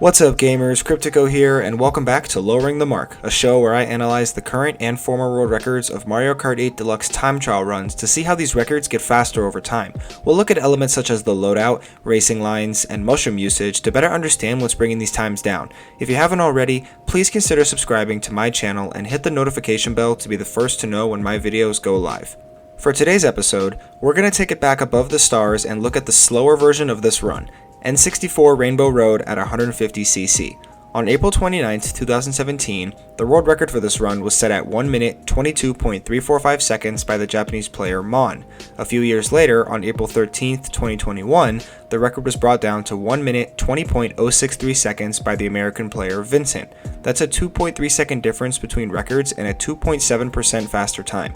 What's up gamers, Cryptico here, and welcome back to Lowering the Mark, a show where I analyze the current and former world records of Mario Kart 8 Deluxe time trial runs to see how these records get faster over time. We'll look at elements such as the loadout, racing lines, and mushroom usage to better understand what's bringing these times down. If you haven't already, please consider subscribing to my channel and hit the notification bell to be the first to know when my videos go live. For today's episode, we're going to take it back above the stars and look at the slower version of this run, N64 Rainbow Road at 150cc. On April 29, 2017, the world record for this run was set at 1 minute 22.345 seconds by the Japanese player Mon. A few years later, on April 13, 2021, the record was brought down to 1 minute 20.063 seconds by the American player Vincent. That's a 2.3 second difference between records and a 2.7% faster time.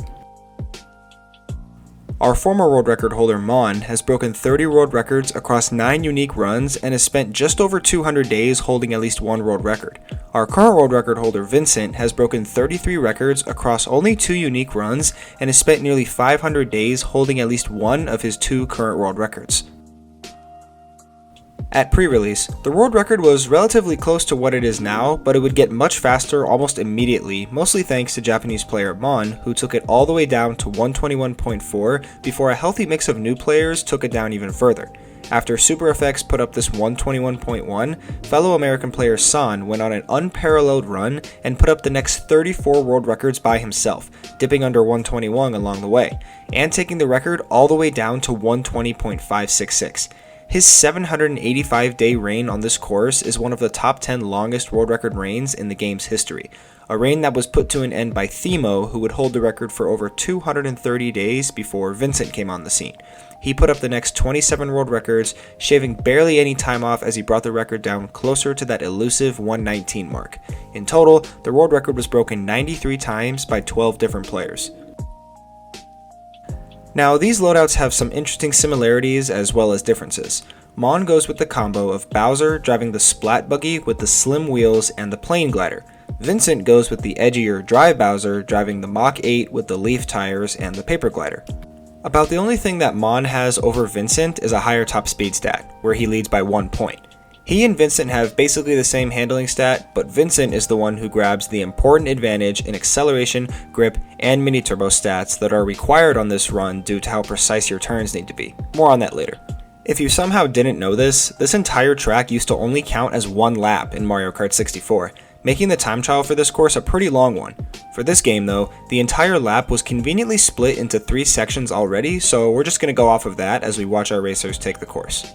Our former world record holder Mon has broken 30 world records across 9 unique runs and has spent just over 200 days holding at least one world record. Our current world record holder Vincent has broken 33 records across only 2 unique runs and has spent nearly 500 days holding at least one of his 2 current world records. At pre-release, the world record was relatively close to what it is now, but it would get much faster almost immediately, mostly thanks to Japanese player Mon, who took it all the way down to 121.4 before a healthy mix of new players took it down even further. After Super Effects put up this 121.1, fellow American player San went on an unparalleled run and put up the next 34 world records by himself, dipping under 121 along the way, and taking the record all the way down to 120.566. His 785-day reign on this course is one of the top 10 longest world record reigns in the game's history, a reign that was put to an end by Themo, who would hold the record for over 230 days before Vincent came on the scene. He put up the next 27 world records, shaving barely any time off as he brought the record down closer to that elusive 119 mark. In total, the world record was broken 93 times by 12 different players. Now, these loadouts have some interesting similarities as well as differences. Mon goes with the combo of Bowser driving the Splat Buggy with the slim wheels and the Plane Glider. Vincent goes with the edgier Drive Bowser driving the Mach 8 with the Leaf Tires and the Paper Glider. About the only thing that Mon has over Vincent is a higher top speed stat, where he leads by 1 point. He and Vincent have basically the same handling stat, but Vincent is the one who grabs the important advantage in acceleration, grip, and mini-turbo stats that are required on this run due to how precise your turns need to be. More on that later. If you somehow didn't know this entire track used to only count as 1 lap in Mario Kart 64, making the time trial for this course a pretty long one. For this game though, the entire lap was conveniently split into 3 sections already, so we're just going to go off of that as we watch our racers take the course.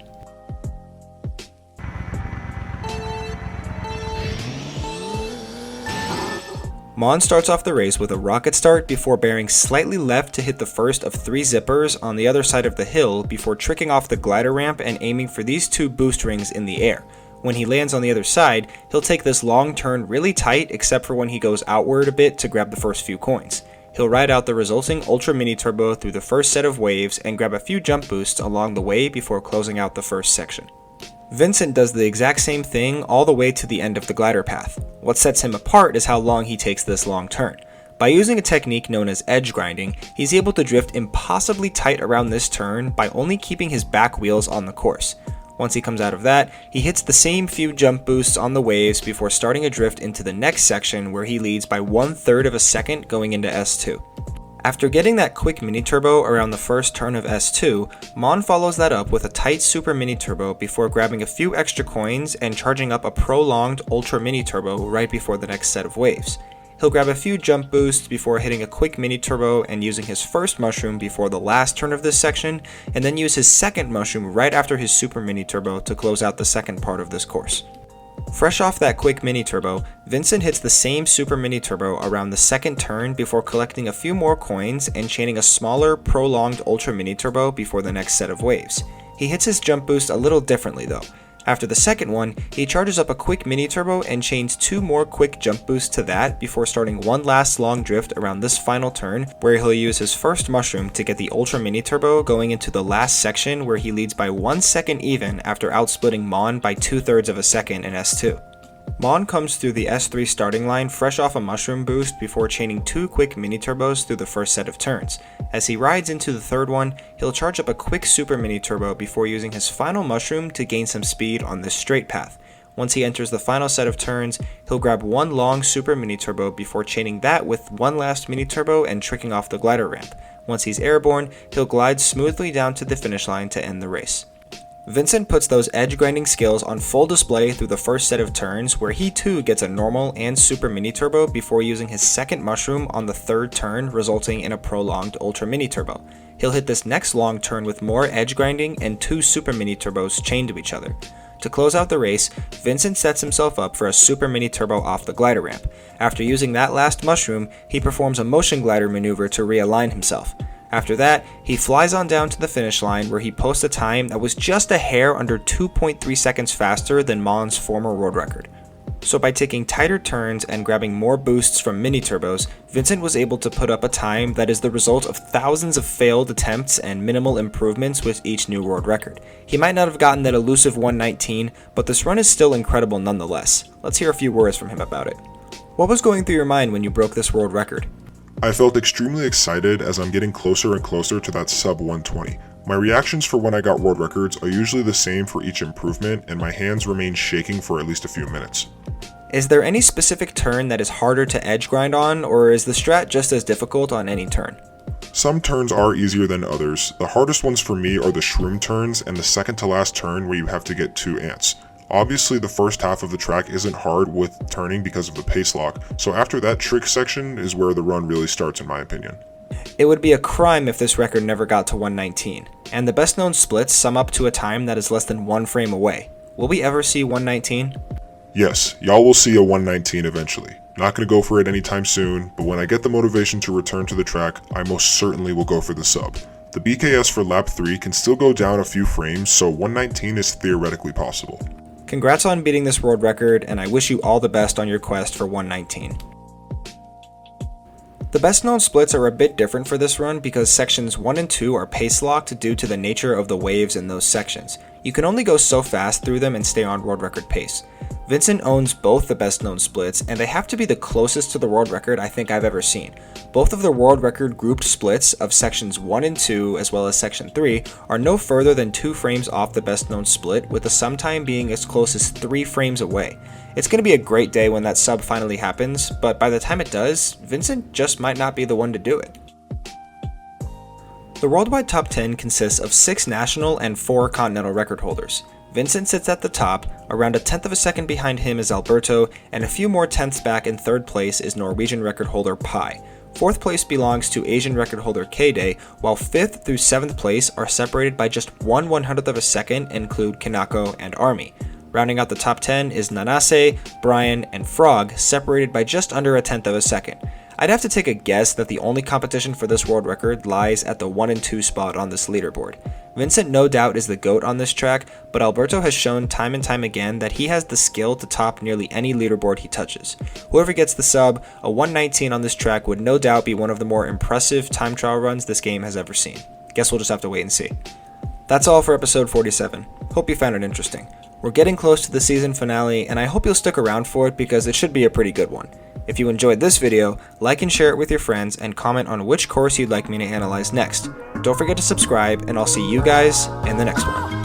Mon starts off the race with a rocket start before bearing slightly left to hit the first of 3 zippers on the other side of the hill before tricking off the glider ramp and aiming for these 2 boost rings in the air. When he lands on the other side, he'll take this long turn really tight except for when he goes outward a bit to grab the first few coins. He'll ride out the resulting Ultra Mini Turbo through the first set of waves and grab a few jump boosts along the way before closing out the first section. Vincent does the exact same thing all the way to the end of the glider path. What sets him apart is how long he takes this long turn. By using a technique known as edge grinding, he's able to drift impossibly tight around this turn by only keeping his back wheels on the course. Once he comes out of that, he hits the same few jump boosts on the waves before starting a drift into the next section where he leads by 1/3 of a second going into S2. After getting that quick mini turbo around the first turn of S2, Mon follows that up with a tight super mini turbo before grabbing a few extra coins and charging up a prolonged ultra mini turbo right before the next set of waves. He'll grab a few jump boosts before hitting a quick mini turbo and using his first mushroom before the last turn of this section, and then use his second mushroom right after his super mini turbo to close out the second part of this course. Fresh off that quick mini turbo, Vincent hits the same super mini turbo around the second turn before collecting a few more coins and chaining a smaller prolonged ultra mini turbo before the next set of waves. He hits his jump boost a little differently though. After the second one, he charges up a quick mini turbo and chains 2 more quick jump boosts to that before starting one last long drift around this final turn where he'll use his first mushroom to get the ultra mini turbo going into the last section where he leads by 1 second even after outsplitting Mon by 2/3 of a second in S2. Mon comes through the S3 starting line fresh off a mushroom boost before chaining 2 quick mini turbos through the first set of turns. As he rides into the third one, he'll charge up a quick super mini turbo before using his final mushroom to gain some speed on this straight path. Once he enters the final set of turns, he'll grab one long super mini turbo before chaining that with one last mini turbo and tricking off the glider ramp. Once he's airborne, he'll glide smoothly down to the finish line to end the race. Vincent puts those edge grinding skills on full display through the first set of turns, where he too gets a normal and super mini turbo before using his second mushroom on the third turn, resulting in a prolonged ultra mini turbo. He'll hit this next long turn with more edge grinding and two super mini turbos chained to each other. To close out the race, Vincent sets himself up for a super mini turbo off the glider ramp. After using that last mushroom, he performs a motion glider maneuver to realign himself. After that, he flies on down to the finish line, where he posts a time that was just a hair under 2.3 seconds faster than Mon's former world record. So by taking tighter turns and grabbing more boosts from mini turbos, Vincent was able to put up a time that is the result of thousands of failed attempts and minimal improvements with each new world record. He might not have gotten that elusive 119, but this run is still incredible nonetheless. Let's hear a few words from him about it. What was going through your mind when you broke this world record? I felt extremely excited as I'm getting closer and closer to that sub 120. My reactions for when I got world records are usually the same for each improvement, and my hands remain shaking for at least a few minutes. Is there any specific turn that is harder to edge grind on, or is the strat just as difficult on any turn? Some turns are easier than others. The hardest ones for me are the shroom turns and the second to last turn where you have to get 2 ants. Obviously the first half of the track isn't hard with turning because of the pace lock, so after that trick section is where the run really starts in my opinion. It would be a crime if this record never got to 119, and the best known splits sum up to a time that is less than 1 frame away. Will we ever see 119? Yes, y'all will see a 119 eventually. Not gonna go for it anytime soon, but when I get the motivation to return to the track, I most certainly will go for the sub. The BKS for lap 3 can still go down a few frames, so 119 is theoretically possible. Congrats on beating this world record, and I wish you all the best on your quest for 119. The best known splits are a bit different for this run because sections 1 and 2 are pace locked due to the nature of the waves in those sections. You can only go so fast through them and stay on world record pace. Vincent owns both the best known splits, and they have to be the closest to the world record I think I've ever seen. Both of the world record grouped splits of sections 1 and 2 as well as section 3 are no further than 2 frames off the best known split, with the sum time being as close as 3 frames away. It's going to be a great day when that sub finally happens, but by the time it does, Vincent just might not be the one to do it. The worldwide top 10 consists of 6 national and 4 continental record holders. Vincent sits at the top, around a tenth of a second behind him is Alberto, and a few more tenths back in third place is Norwegian record holder Pi. Fourth place belongs to Asian record holder K-Day, while 5th through 7th place are separated by just 1/100th of a second and include Kanako and Army. Rounding out the top 10 is Nanase, Brian, and Frog, separated by just under a tenth of a second. I'd have to take a guess that the only competition for this world record lies at the 1 and 2 spot on this leaderboard. Vincent no doubt is the GOAT on this track, but Alberto has shown time and time again that he has the skill to top nearly any leaderboard he touches. Whoever gets the sub, a 119 on this track would no doubt be one of the more impressive time trial runs this game has ever seen. Guess we'll just have to wait and see. That's all for episode 47. Hope you found it interesting. We're getting close to the season finale, and I hope you'll stick around for it because it should be a pretty good one. If you enjoyed this video, like and share it with your friends and comment on which course you'd like me to analyze next. Don't forget to subscribe, and I'll see you guys in the next one.